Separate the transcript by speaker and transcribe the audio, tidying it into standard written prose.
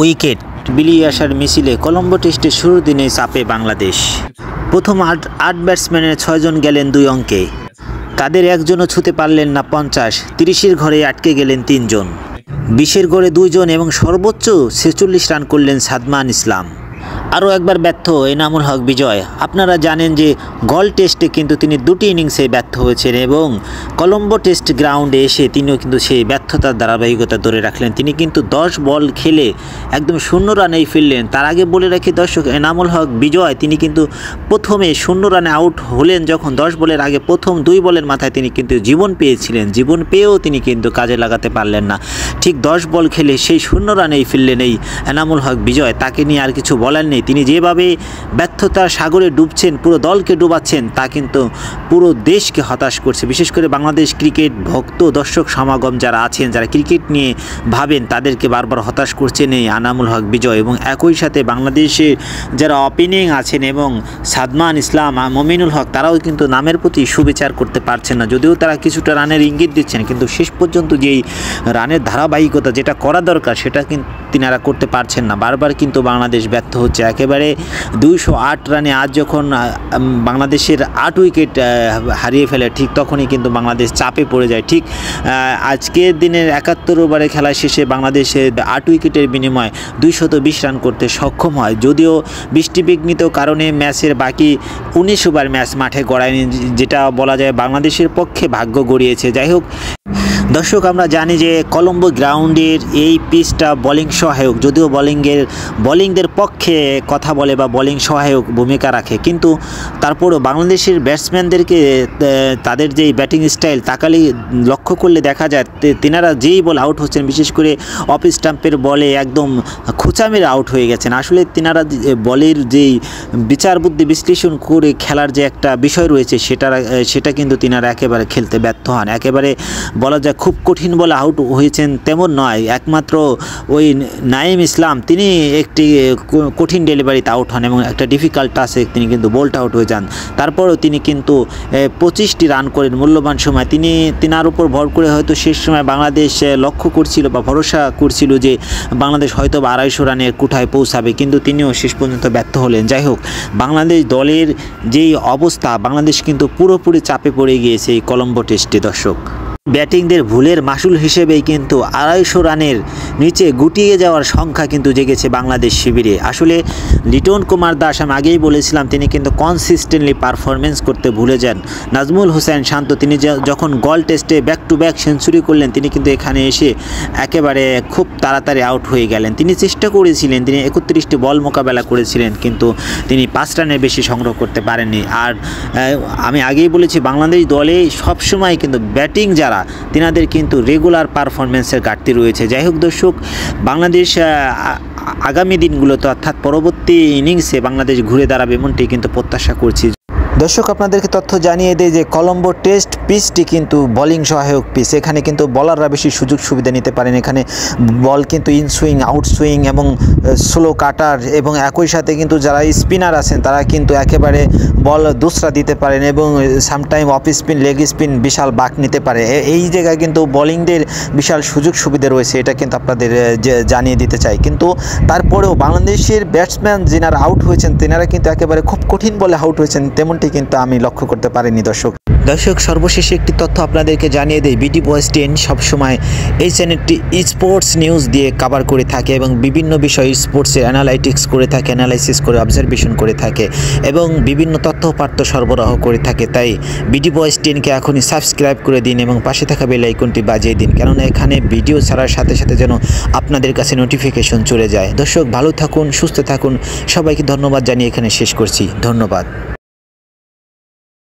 Speaker 1: Wicket বিলিয়ে আসার মিছিলে কলম্বো টেস্টের শুরুর দিনেই চাপে বাংলাদেশ। প্রথম আট ব্যাটসম্যানের 6 জন গেলেন 2 অঙ্কে। তাদের একজনও ছুঁতে পারলেন না 50। 30-এর ঘরে আটকে গেলেন 3 জন। 20-এর ঘরে 2 জন এবং সর্বোচ্চ 46 রান করলেন সাদমান ইসলাম। আরও একবার ব্যর্থ এনামুল হক বিজয়। আপনারা জানেন যে গল টেস্টে কিন্তু তিনি 2টি ইনিংসে ব্যর্থ হয়েছেন এবং কলম্বো টেস্ট গ্রাউন্ডে এসে তিনিও কিন্তু সেই ব্যর্থতার ধারাবাহিকতা ধরে রাখলেন। তিনি কিন্তু 10 বল খেলে একদম 0 রানেই ফিরলেন। তার আগে বলে রাখি দর্শক, এনামুল হক বিজয় তিনি কিন্তু প্রথমে 0 রানে আউট হলেন যখন 10 বলের আগে প্রথম 2 বলের মাথায় তিনি কিন্তু জীবন পেয়েছিলেন। জীবন পেয়েও তিনি কিন্তু কাজে লাগাতে পারলেন না। ঠিক 10 বল খেলে সেই 0 রানেই ফিরলেন এই এনামুল হক বিজয়। তাকে নিয়ে আর কিছু বলার নেই। তিনি যেভাবে ব্যর্থতার সাগরে ডুবছেন, পুরো দলকে ডুবাচ্ছেন, তা কিন্তু পুরো দেশকে হতাশ করছে। বিশেষ করে বাংলাদেশ ক্রিকেট ভক্ত দর্শক সমাগম যারা আছেন, যারা ক্রিকেট নিয়ে ভাবেন, তাদেরকে বারবার হতাশ করছেন এই এনামুল হক বিজয়। এবং একই সাথে বাংলাদেশের যারা ওপেনিং আছেন এবং সাদমান ইসলাম, মমিনুল হক, তারাও কিন্তু নামের প্রতি সুবিচার করতে পারছেন না। যদিও তারা কিছুটা রানের ইঙ্গিত দিচ্ছেন, কিন্তু শেষ পর্যন্ত যেই রানের ধারাবাহিকতা যেটা করা দরকার সেটা কিন্তু তিনারা করতে পারছেন না। বারবার কিন্তু বাংলাদেশ ব্যর্থ হচ্ছে। একেবারে 208 রানে আজ যখন বাংলাদেশের 8 উইকেট হারিয়ে ফেলে, ঠিক তখনই কিন্তু বাংলাদেশ চাপে পড়ে যায়। ঠিক আজকের দিনের 71 ওভারে খেলা শেষে বাংলাদেশে 8 উইকেটের বিনিময়ে 220 রান করতে সক্ষম হয়। যদিও বৃষ্টিবিঘ্নিত কারণে ম্যাচের বাকি 19 ওভার ম্যাচ মাঠে গড়ায়নি, যেটা বলা যায় বাংলাদেশের পক্ষে ভাগ্য গড়িয়েছে। যাই হোক দর্শক, আমরা জানি যে কলম্বো গ্রাউন্ডের এই পিচটা বোলিং সহায়ক, যদিও বোলিংদের পক্ষে কথা বলে বা বোলিং সহায়ক ভূমিকা রাখে, কিন্তু তারপরও বাংলাদেশের ব্যাটসম্যানদেরকে তাদের যেই ব্যাটিং স্টাইল তাকালে লক্ষ্য করলে দেখা যায় তিনারা যেই বল আউট হচ্ছেন, বিশেষ করে অফ স্টাম্পের বলে একদম খোঁচা মেরে আউট হয়ে গেছেন। আসলে তিনারা বলের যেই বিচার বুদ্ধি বিশ্লেষণ করে খেলার যে একটা বিষয় রয়েছে সেটা কিন্তু তিনারা একেবারে খেলতে ব্যর্থ হন। একেবারে বলা যায় খুব কঠিন বলে আউট হয়েছেন তেমন নয়। একমাত্র ওই নাইম ইসলাম তিনি একটি কঠিন ডেলিভারিতে আউট হন এবং একটা ডিফিকাল্ট টাচে তিনি কিন্তু বোল্ট আউট হয়ে যান। তারপরেও তিনি কিন্তু 25টি রান করেন মূল্যবান সময়। তিনার উপর ভর করে হয়তো শেষ সময় বাংলাদেশ লক্ষ্য করছিল বা ভরসা করছিল যে বাংলাদেশ হয়তো 250 রানের কোঠায় পৌঁছাবে, কিন্তু তিনিও শেষ পর্যন্ত ব্যর্থ হলেন। যাই হোক, বাংলাদেশ দলের যেই অবস্থা, বাংলাদেশ কিন্তু পুরোপুরি চাপে পড়ে গিয়েছে এই কলম্বো টেস্টে। দর্শক, ব্যাটিংদের ভুলের মাসুল হিসেবেই কিন্তু 250 রানের নিচে গুটিয়ে যাওয়ার সংখ্যা কিন্তু জেগেছে বাংলাদেশ শিবিরে। আসলে লিটন কুমার দাস, আমি আগেই বলেছিলাম, তিনি কিন্তু কনসিস্টেন্টলি পারফরমেন্স করতে ভুলে যান। নাজমুল হোসেন শান্ত তিনি যখন গল টেস্টে ব্যাক টু ব্যাক সেঞ্চুরি করলেন, তিনি কিন্তু এখানে এসে একেবারে খুব তাড়াতাড়ি আউট হয়ে গেলেন। তিনি চেষ্টা করেছিলেন, তিনি 31টি বল মোকাবেলা করেছিলেন, কিন্তু তিনি 5 রানের বেশি সংগ্রহ করতে পারেননি। আর আমি আগেই বলেছি বাংলাদেশ দলে সবসময় কিন্তু ব্যাটিং যারা তিনাদের কিন্তু রেগুলার পারফরমেন্সের ঘাটতি রয়েছে। যাই হোক দর্শক, বাংলাদেশ আগামী দিনগুলোতে অর্থাৎ পরবর্তী ইনিংসে বাংলাদেশ ঘুরে দাঁড়াবে এমনটি কিন্তু প্রত্যাশা করছি। দর্শক, আপনাদেরকে তথ্য জানিয়ে দেয় যে কলম্বো টেস্ট পিচটি কিন্তু বোলিং সহায়ক পিচ। এখানে কিন্তু বলাররা বেশি সুযোগ সুবিধা নিতে পারেন। এখানে বল কিন্তু ইন সুইং, আউট সুইং এবং স্লো কাটার এবং একই সাথে কিন্তু যারা স্পিনার আছেন তারা কিন্তু একেবারে বল দুসরা দিতে পারেন এবং sometime off spin, leg spin বিশাল বাঁক নিতে পারে। এই জায়গায় কিন্তু বোলিংদের বিশাল সুযোগ সুবিধা রয়েছে, এটা কিন্তু আপনাদের জানিয়ে দিতে চাই। কিন্তু তারপরেও বাংলাদেশের ব্যাটসম্যান যিনারা আউট হয়েছেন তিনারা কিন্তু একেবারে খুব কঠিন বলে আউট হয়েছেন তেমনটি কিন্তু আমি লক্ষ্য করতে পারিনি। দর্শক, সর্বশেষে একটি তথ্য আপনাদেরকে জানিয়ে দেই, বিডি বয়েস 10 সবসময় এই চ্যানেলটি স্পোর্টস নিউজ দিয়ে কভার করে থাকে এবং বিভিন্ন বিষয় স্পোর্টসের অ্যানালাইটিক্স করে থাকে, অ্যানালাইসিস করে অবজারভেশন করে থাকে এবং বিভিন্ন তথ্যপাত্র সরবরাহ করে থাকে। তাই বিডি বয়েস 10কে এখনই সাবস্ক্রাইব করে দিন এবং পাশে থাকা বেল আইকনটি বাজিয়ে দিন, কেননা এখানে ভিডিও ছাড়ার সাথে সাথে যেন আপনাদের কাছে নোটিফিকেশন চলে যায়। দর্শক, ভালো থাকুন, সুস্থ থাকুন। সবাইকে ধন্যবাদ জানিয়ে এখানে শেষ করছি। ধন্যবাদ।